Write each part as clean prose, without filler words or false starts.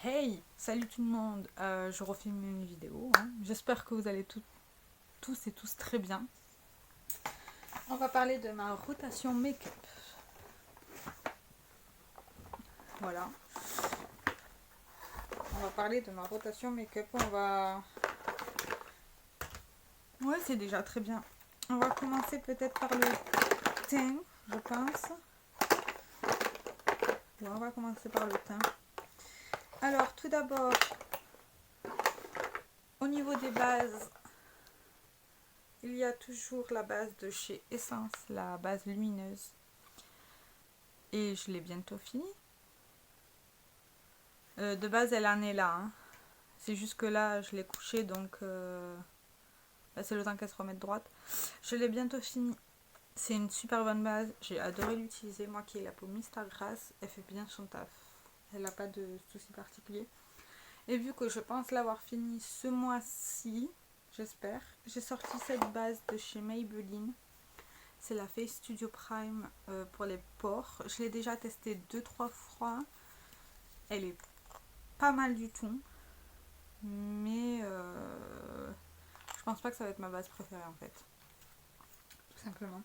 Hey, salut tout le monde, je refilme une vidéo, hein. J'espère que vous allez tous et tous très bien. On va parler de ma rotation make-up. Voilà. On va parler de ma rotation make-up. Ouais, c'est déjà très bien. On va commencer peut-être par le teint, je pense. Ouais, on va commencer par le teint. Alors, tout d'abord, au niveau des bases, il y a toujours la base de chez Essence, la base lumineuse. Et je l'ai bientôt fini. De base, elle en est là, hein. C'est juste que là, je l'ai couchée, donc là, c'est le temps qu'elle se remette droite. Je l'ai bientôt fini. C'est une super bonne base. J'ai adoré l'utiliser. Moi qui ai la peau mista grasse, elle fait bien son taf. Elle n'a pas de soucis particuliers. Et vu que je pense l'avoir fini ce mois-ci, j'espère, j'ai sorti cette base de chez Maybelline. C'est la Face Studio Prime pour les pores. Je l'ai déjà testée 2-3 fois. Elle est pas mal du tout. Mais je pense pas que ça va être ma base préférée en fait. Tout simplement.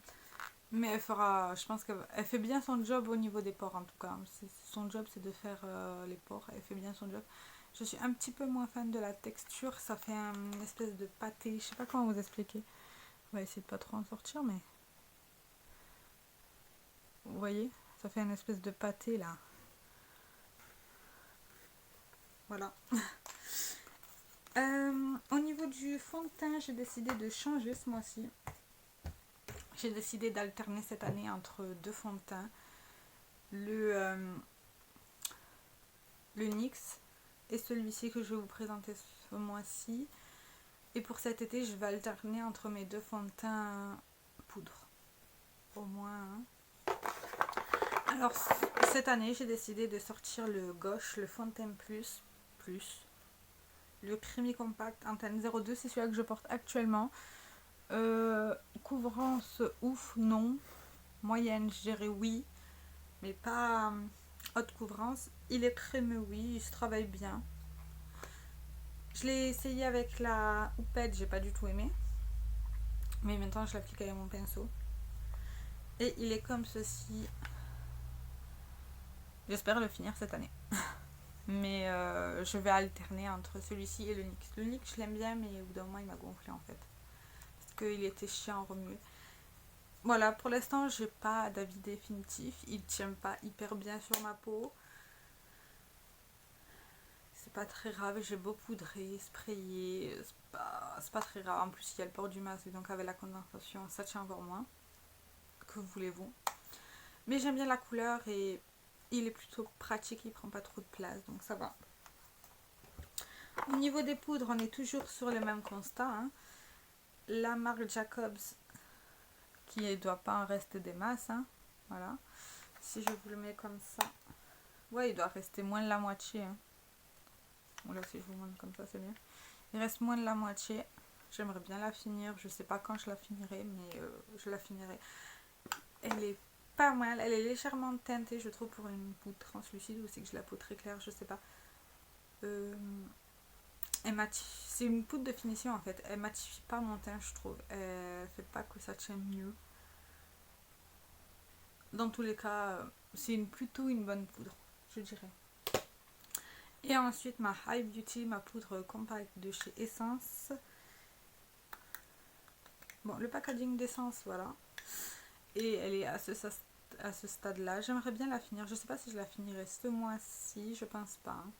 Mais elle fera, je pense qu'elle fait bien son job au niveau des pores en tout cas. Son job c'est de faire les pores. Elle fait bien son job. Je suis un petit peu moins fan de la texture. Ça fait une espèce de pâté. Je sais pas comment vous expliquer. On va essayer de pas trop en sortir mais... Vous voyez, ça fait une espèce de pâté là. Voilà. Au niveau du fond de teint, j'ai décidé de changer ce mois-ci. J'ai décidé d'alterner cette année entre deux fonds de teint. Le NYX et celui-ci que je vais vous présenter ce mois-ci. Et pour cet été, je vais alterner entre mes deux fonds de teint poudre. Au moins. Hein. Alors, cette année, j'ai décidé de sortir le Gauche, le fond de teint plus. Le Creamy Compact Antenne 02, c'est celui-là que je porte actuellement. Couvrance ouf, non. Moyenne, je dirais oui. Mais pas haute couvrance. Il est crémeux, oui. Il se travaille bien. Je l'ai essayé avec la houppette, j'ai pas du tout aimé. Mais maintenant, je l'applique avec mon pinceau. Et il est comme ceci. J'espère le finir cette année. Mais je vais alterner entre celui-ci et le NYX. Le NYX, je l'aime bien, mais au bout d'un moment, il m'a gonflé en fait. Parce qu'il était chiant à remuer. Voilà, pour l'instant, j'ai pas d'avis définitif. Il tient pas hyper bien sur ma peau. C'est pas très grave, j'ai beau poudrer, sprayer, c'est pas très grave. En plus, il y a le port du masque, donc avec la condensation, ça tient encore moins. Que voulez-vous? Mais j'aime bien la couleur et il est plutôt pratique, il prend pas trop de place, donc ça va. Au niveau des poudres, on est toujours sur le même constat. Hein. La marque Jacobs, qui ne doit pas en rester des masses. Hein. Voilà. Si je vous le mets comme ça, ouais, il doit rester moins de la moitié. Hein. Bon, là, si je vous montre comme ça, c'est mieux. Il reste moins de la moitié. J'aimerais bien la finir. Je sais pas quand je la finirai, mais je la finirai. Elle est pas mal. Elle est légèrement teintée, je trouve, pour une peau translucide. Ou c'est que j'ai la peau très claire, je sais pas. C'est une poudre de finition en fait. Elle matifie pas mon teint, je trouve. Elle fait pas que ça tienne mieux. Dans tous les cas, c'est plutôt une bonne poudre, je dirais. Et ensuite, ma High Beauty, ma poudre compacte de chez Essence. Bon, le packaging d'Essence, voilà. Et elle est à ce stade-là. J'aimerais bien la finir. Je sais pas si je la finirai ce mois-ci, je pense pas. Hein.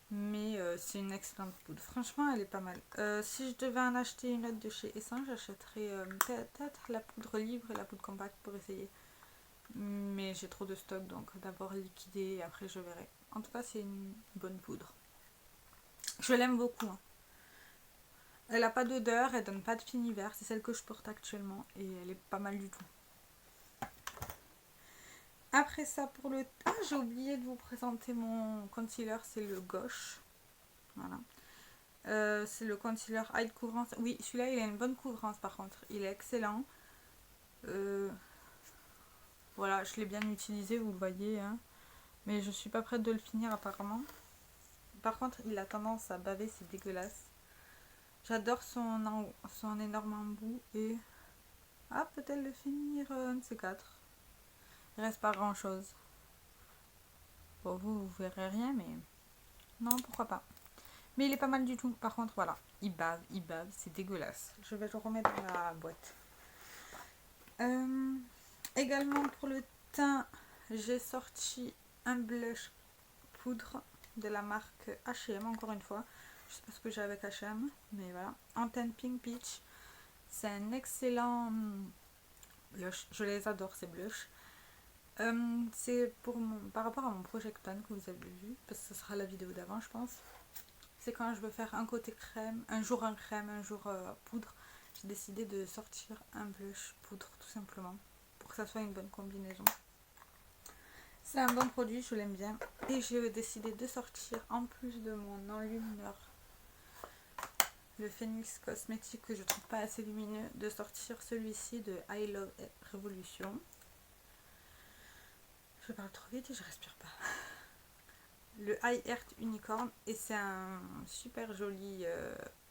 Mais c'est une excellente poudre. Franchement, elle est pas mal. Si je devais en acheter une autre de chez Essence, j'achèterais peut-être la poudre libre et la poudre compacte pour essayer. Mais j'ai trop de stock, donc d'abord liquider et après je verrai. En tout cas, c'est une bonne poudre. Je l'aime beaucoup. Hein. Elle n'a pas d'odeur, elle donne pas de fin hiver. C'est celle que je porte actuellement et elle est pas mal du tout. Après ça, pour le... Ah, j'ai oublié de vous présenter mon concealer, c'est le Gauche. Voilà. C'est le concealer High Couvrance. Oui, celui-là, il a une bonne couvrance par contre. Il est excellent. Voilà, je l'ai bien utilisé, vous le voyez. Hein. Mais je suis pas prête de le finir apparemment. Par contre, il a tendance à baver, c'est dégueulasse. J'adore son énorme embout et... Ah, peut-être le finir un de ces quatre. Il reste pas grand chose. Bon, vous verrez rien, mais... Non, pourquoi pas. Mais il est pas mal du tout. Par contre, voilà. Il bave, c'est dégueulasse. Je vais le remettre dans la boîte. Également pour le teint, j'ai sorti un blush poudre de la marque H&M, encore une fois. Je sais pas ce que j'ai avec H&M, mais voilà. En teint Pink Peach. C'est un excellent blush. Je les adore, ces blushs. C'est par rapport à mon Project Pan que vous avez vu, parce que ce sera la vidéo d'avant, je pense. C'est quand je veux faire un côté crème, un jour un jour poudre. J'ai décidé de sortir un blush poudre, tout simplement, pour que ça soit une bonne combinaison. C'est un bon produit, je l'aime bien. Et j'ai décidé de sortir, en plus de mon enlumineur, le Phoenix Cosmétique que je trouve pas assez lumineux, de sortir celui-ci de I Love Revolution. Je parle trop vite et je respire pas. Le High Earth Unicorn, et c'est un super joli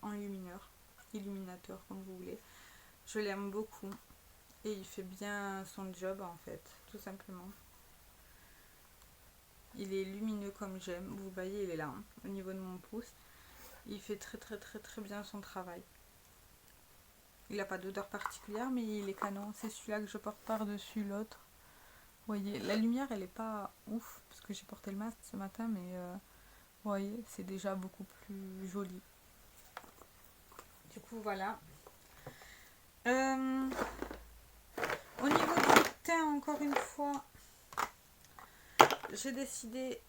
enlumineur, illuminateur comme vous voulez. Je l'aime beaucoup et il fait bien son job en fait, tout simplement. Il est lumineux comme j'aime, vous voyez il est là, hein, au niveau de mon pouce. Il fait très bien son travail. Il n'a pas d'odeur particulière mais il est canon, c'est celui-là que je porte par-dessus l'autre. Vous voyez, la lumière elle est pas ouf parce que j'ai porté le masque ce matin mais vous voyez, c'est déjà beaucoup plus joli. Du coup voilà. Au niveau du teint, encore une fois, j'ai décidé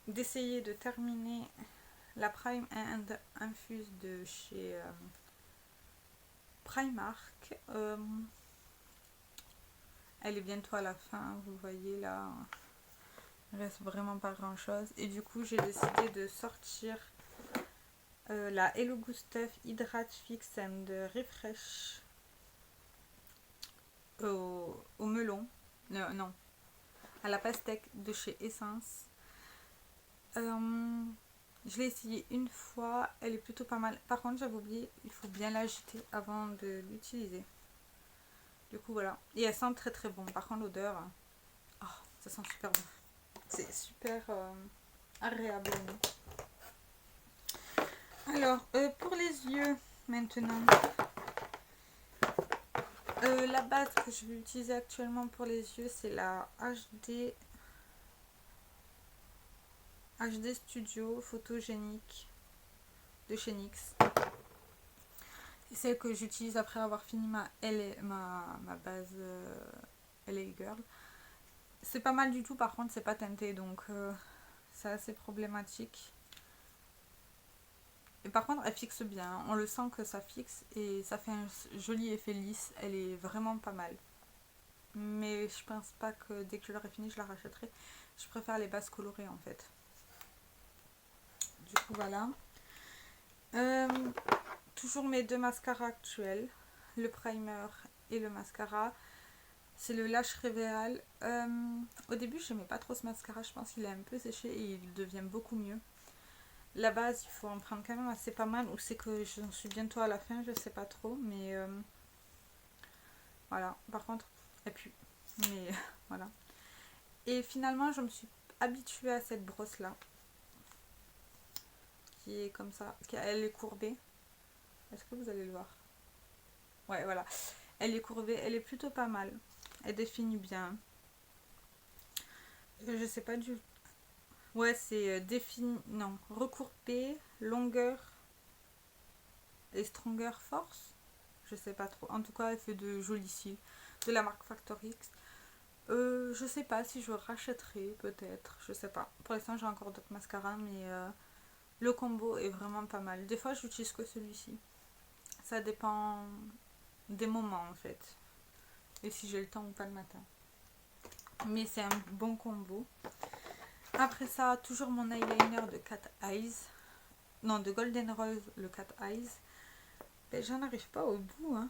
d'essayer de terminer la Prime and Infuse de chez Primark. Elle est bientôt à la fin, vous voyez là, il reste vraiment pas grand chose. Et du coup, j'ai décidé de sortir la Hello Good Stuff Hydrate Fix and Refresh au melon. Non, à la pastèque de chez Essence. Je l'ai essayé une fois, elle est plutôt pas mal. Par contre, j'avais oublié, il faut bien l'agiter avant de l'utiliser. Du coup, voilà. Et elle sent très bon. Par contre, l'odeur, oh, ça sent super bon. C'est super agréable. Alors, pour les yeux, maintenant. La base que je vais utiliser actuellement pour les yeux, c'est la HD Studio Photogénique de chez NYX. C'est celle que j'utilise après avoir fini ma base LA Girl. C'est pas mal du tout, par contre c'est pas teinté, donc c'est assez problématique. Et par contre elle fixe bien, on le sent que ça fixe et ça fait un joli effet lisse, elle est vraiment pas mal. Mais je pense pas que dès que je l'aurai fini je la rachèterai. Je préfère les bases colorées en fait. Du coup voilà. Toujours mes deux mascaras actuels, le primer et le mascara. C'est le Lash Reveal. Au début, je n'aimais pas trop ce mascara. Je pense qu'il est un peu séché et il devient beaucoup mieux. La base, il faut en prendre quand même assez pas mal. Ou c'est que j'en suis bientôt à la fin, je sais pas trop. Mais voilà. Par contre, et puis, mais voilà. Et finalement, je me suis habituée à cette brosse là. Qui est comme ça. Elle est courbée. Est-ce que vous allez le voir? Ouais, voilà. Elle est courbée. Elle est plutôt pas mal. Elle définit bien. Je sais pas du... Ouais, c'est défini... Non, recourbé, longueur et stronger force. Je sais pas trop. En tout cas, elle fait de jolis cils. De la marque Factor X. Je sais pas si je rachèterai, peut-être. Je sais pas. Pour l'instant, j'ai encore d'autres mascaras, mais le combo est vraiment pas mal. Des fois, j'utilise que celui-ci. Ça dépend des moments, en fait. Et si j'ai le temps ou pas le matin. Mais c'est un bon combo. Après ça, toujours mon eyeliner de Cat Eyes. Non, de Golden Rose, le Cat Eyes. Ben, j'en arrive pas au bout. Hein.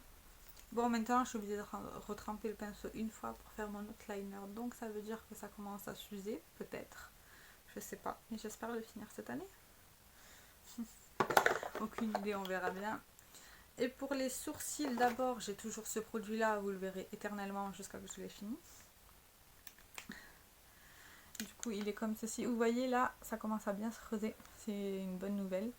Bon, maintenant, je suis obligée de retremper le pinceau une fois pour faire mon outliner. Donc, ça veut dire que ça commence à s'user, peut-être. Je sais pas. Mais j'espère le finir cette année. Aucune idée, on verra bien. Et pour les sourcils, d'abord, j'ai toujours ce produit-là, vous le verrez éternellement jusqu'à ce que je l'ai fini. Du coup, il est comme ceci. Vous voyez là, ça commence à bien se creuser. C'est une bonne nouvelle.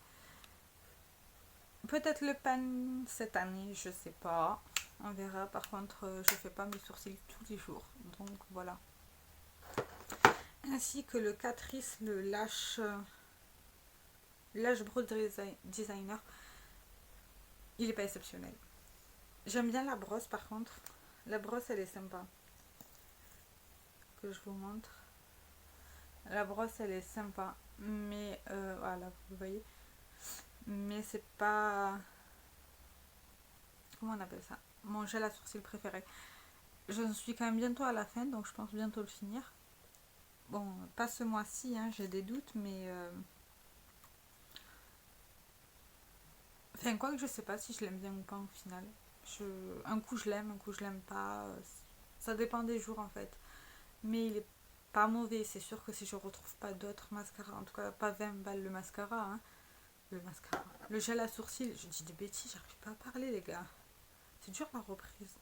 Peut-être le pan cette année, je sais pas. On verra. Par contre, je fais pas mes sourcils tous les jours. Donc voilà. Ainsi que le Catrice, le Lash Brow Designer. Il est pas exceptionnel. J'aime bien la brosse par contre. La brosse, elle est sympa. Que je vous montre. La brosse, elle est sympa. Mais voilà, vous voyez. Mais c'est pas... Comment on appelle ça? Mon gel à sourcils préféré. Je suis quand même bientôt à la fin, donc je pense bientôt le finir. Bon, pas ce mois-ci, hein, j'ai des doutes, mais... Enfin, quoi que je sais pas si je l'aime bien ou pas au final. Un coup je l'aime, un coup je l'aime pas. Ça dépend des jours en fait. Mais il est pas mauvais. C'est sûr que si je retrouve pas d'autres mascaras, en tout cas pas 20 balles le mascara, hein, le mascara. Le gel à sourcils, je dis des bêtises, j'arrive pas à parler les gars. C'est dur la reprise.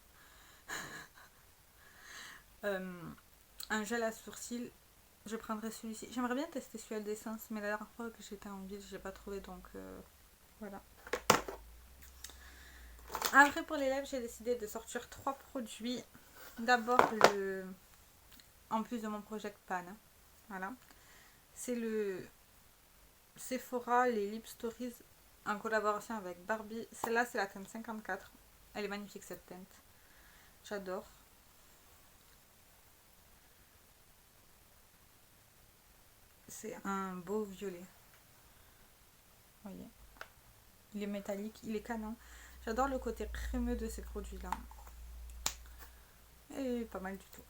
Un gel à sourcils, je prendrai celui-ci. J'aimerais bien tester celui d'essence, mais la dernière fois que j'étais en ville, j'ai pas trouvé, donc voilà. Après pour les lèvres, j'ai décidé de sortir 3 produits. D'abord en plus de mon Project Pan, hein, voilà. C'est le Sephora, les Lip Stories en collaboration avec Barbie. Celle-là, c'est la teinte 54. Elle est magnifique cette teinte. J'adore. C'est un beau violet. Vous voyez. Il est métallique, il est canon. J'adore le côté crémeux de ces produits-là. Et pas mal du tout.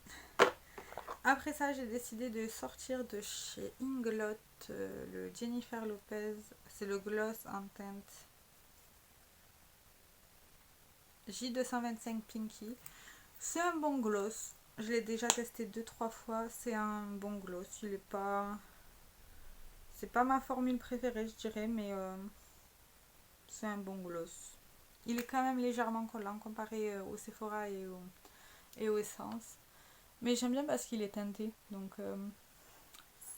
Après ça, j'ai décidé de sortir de chez Inglot le Jennifer Lopez. C'est le gloss en teinte J225 Pinky. C'est un bon gloss. Je l'ai déjà testé 2-3 fois. C'est un bon gloss. Il est pas... C'est pas ma formule préférée, je dirais, mais c'est un bon gloss. Il est quand même légèrement collant comparé au Sephora et aux Essence. Mais j'aime bien parce qu'il est teinté. Donc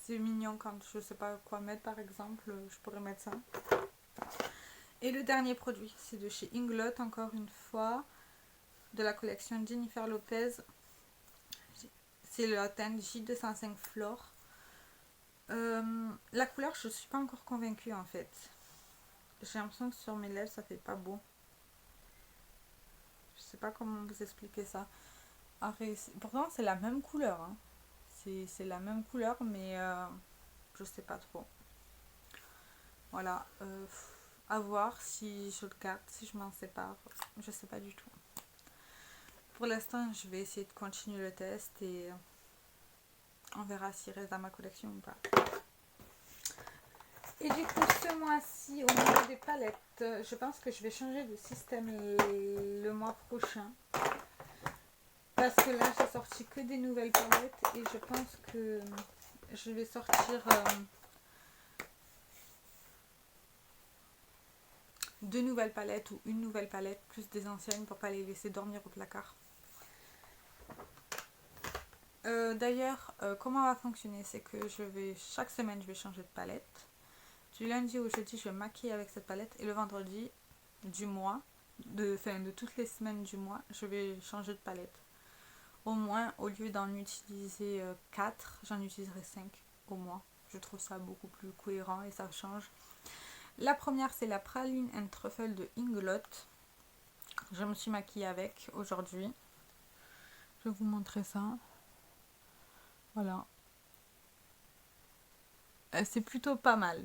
c'est mignon quand je sais pas quoi mettre par exemple. Je pourrais mettre ça. Et le dernier produit, c'est de chez Inglot, encore une fois. De la collection Jennifer Lopez. C'est la teinte J205 Flore. La couleur, je suis pas encore convaincue en fait. J'ai l'impression que sur mes lèvres, ça fait pas beau. Je sais pas comment vous expliquer ça. Après, pourtant, c'est la même couleur. Hein. C'est la même couleur, mais je sais pas trop. Voilà. À voir si je le garde, si je m'en sépare. Je sais pas du tout. Pour l'instant, je vais essayer de continuer le test et on verra s'il reste dans ma collection ou pas. Et du coup, ce mois-ci, au niveau des palettes, je pense que je vais changer de système le mois prochain. Parce que là, j'ai sorti que des nouvelles palettes et je pense que je vais sortir 2 nouvelles palettes ou une nouvelle palette plus des anciennes pour pas les laisser dormir au placard. D'ailleurs, comment va fonctionner? C'est que chaque semaine, je vais changer de palette. Du lundi au jeudi, je vais maquiller avec cette palette. Et le vendredi du mois, de toutes les semaines du mois, je vais changer de palette. Au moins, au lieu d'en utiliser 4, j'en utiliserai 5 au mois. Je trouve ça beaucoup plus cohérent et ça change. La première, c'est la Praline and Truffle de Inglot. Je me suis maquillée avec aujourd'hui. Je vais vous montrer ça. Voilà. C'est plutôt pas mal.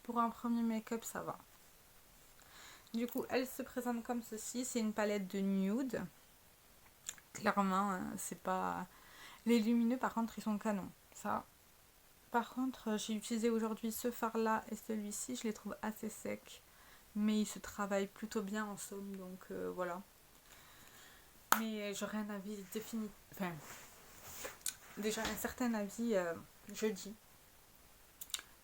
Pour un premier make-up, ça va. Du coup, elle se présente comme ceci. C'est une palette de nude. Clairement, hein, c'est pas... Les lumineux, par contre, ils sont canons. Ça. Par contre, j'ai utilisé aujourd'hui ce fard-là et celui-ci. Je les trouve assez secs. Mais ils se travaillent plutôt bien en somme. Donc, voilà. Mais j'aurai un avis définitif. Enfin, déjà un certain avis jeudi.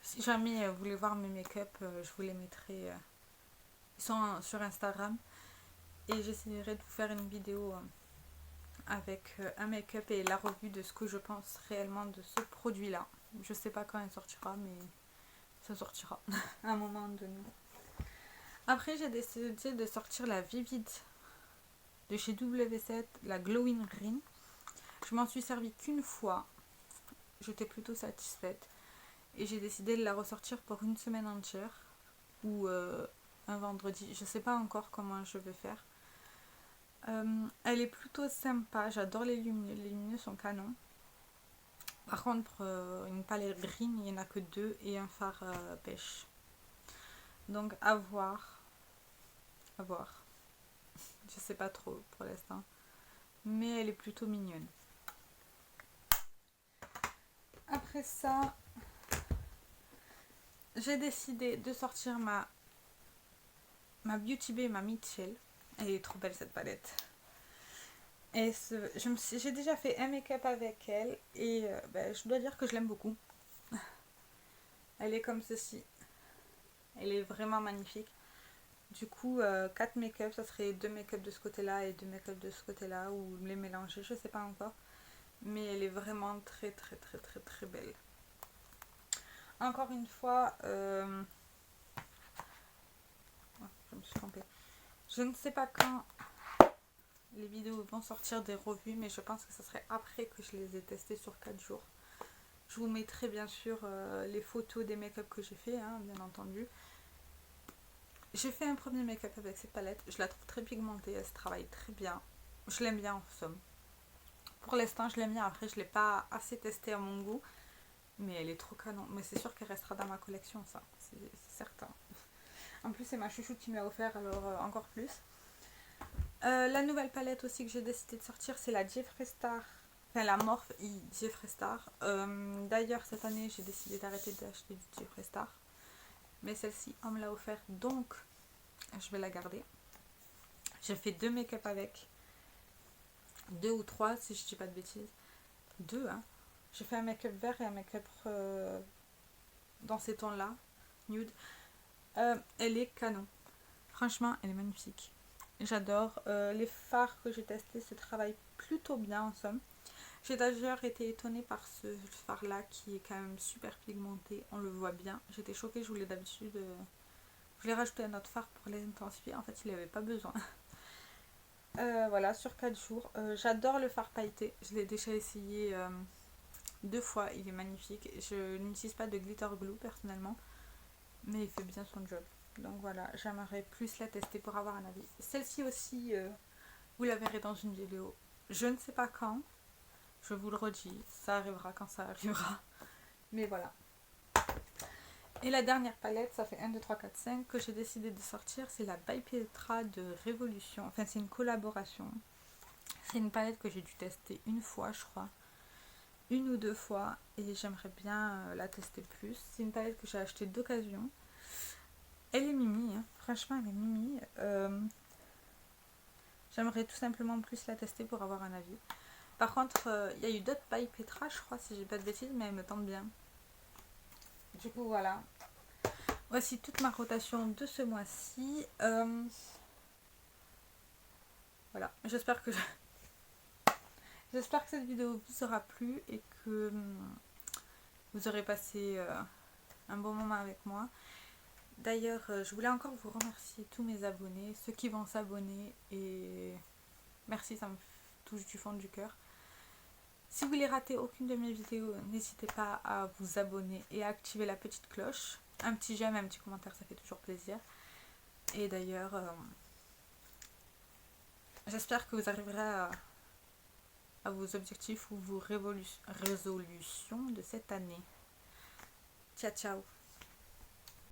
Si jamais vous voulez voir mes make-up, je vous les mettrai. Ils sont sur Instagram. Et j'essaierai de vous faire une vidéo avec un make-up et la revue de ce que je pense réellement de ce produit-là. Je sais pas quand il sortira, mais ça sortira à un moment donné. Après, j'ai décidé de sortir la Vivid de chez W7, la Glowing Green. Je m'en suis servi qu'une fois. J'étais plutôt satisfaite. Et j'ai décidé de la ressortir pour une semaine entière. Ou un vendredi. Je sais pas encore comment je vais faire. Elle est plutôt sympa. J'adore les lumineux. Les lumineux sont canons. Par contre, une palette green, il n'y en a que deux. Et un fard pêche. Donc à voir. À voir. Je sais pas trop pour l'instant. Mais elle est plutôt mignonne. Après ça, j'ai décidé de sortir ma Beauty Bay, ma Mitchell. Elle est trop belle cette palette. Et j'ai déjà fait un make-up avec elle et je dois dire que je l'aime beaucoup. Elle est comme ceci. Elle est vraiment magnifique. Du coup, 4 make-up, ça serait 2 make-up de ce côté-là et 2 make-up de ce côté-là, ou les mélanger, je sais pas encore. Mais elle est vraiment très très très très très belle. Encore une fois, je me suis trompée. Je ne sais pas quand les vidéos vont sortir des revues, mais je pense que ce serait après que je les ai testées sur 4 jours. Je vous mettrai bien sûr les photos des make-up que j'ai fait, hein, bien entendu. J'ai fait un premier make-up avec cette palette. Je la trouve très pigmentée, elle se travaille très bien. Je l'aime bien en somme. Pour l'instant, je l'aime bien. Après, je ne l'ai pas assez testée à mon goût. Mais elle est trop canon. Mais c'est sûr qu'elle restera dans ma collection, ça. C'est certain. En plus, c'est ma chouchoute qui m'a offert, alors encore plus. La nouvelle palette aussi que j'ai décidé de sortir, c'est la Jeffree Star. Enfin, la Morphe Jeffree Star. D'ailleurs, cette année, j'ai décidé d'arrêter d'acheter du Jeffree Star. Mais celle-ci, on me l'a offert, donc je vais la garder. J'ai fait 2 make-up avec. 2 ou 3, si je dis pas de bêtises. 2, hein. J'ai fait un make-up vert et un make-up dans ces tons-là, nude. Elle est canon. Franchement, elle est magnifique. J'adore. Les fards que j'ai testés se travaillent plutôt bien en somme. J'ai d'ailleurs été étonnée par ce fard là qui est quand même super pigmenté. On le voit bien. J'étais choquée, je voulais d'habitude. Je voulais rajouter un autre fard pour l'intensifier. En fait, il n'avait pas besoin. Voilà, sur 4 jours. J'adore le fard pailleté. Je l'ai déjà essayé 2 fois. Il est magnifique. Je n'utilise pas de glitter glue personnellement. Mais il fait bien son job. Donc voilà, j'aimerais plus la tester pour avoir un avis. Celle-ci aussi, vous la verrez dans une vidéo. Je ne sais pas quand. Je vous le redis. Ça arrivera quand ça arrivera. Mais voilà. Et la dernière palette, ça fait 1, 2, 3, 4, 5 que j'ai décidé de sortir. C'est la By Petra de Révolution. Enfin, c'est une collaboration. C'est une palette que j'ai dû tester une fois, je crois. 1 ou 2 fois. Et j'aimerais bien la tester plus. C'est une palette que j'ai achetée d'occasion. Elle est mimi, hein. Franchement elle est mimi. J'aimerais tout simplement plus la tester pour avoir un avis. Par contre, il y a eu d'autres By Petra, je crois, si j'ai pas de bêtises, mais elle me tente bien. Du coup, voilà. Voici toute ma rotation de ce mois-ci. Voilà, j'espère que cette vidéo vous aura plu et que vous aurez passé un bon moment avec moi. D'ailleurs, je voulais encore vous remercier tous mes abonnés, ceux qui vont s'abonner, et merci, ça me touche du fond du cœur. Si vous voulez rater aucune de mes vidéos, n'hésitez pas à vous abonner et à activer la petite cloche. Un petit j'aime, un petit commentaire, ça fait toujours plaisir. Et d'ailleurs, j'espère que vous arriverez à vos objectifs ou vos résolutions de cette année. Ciao, ciao!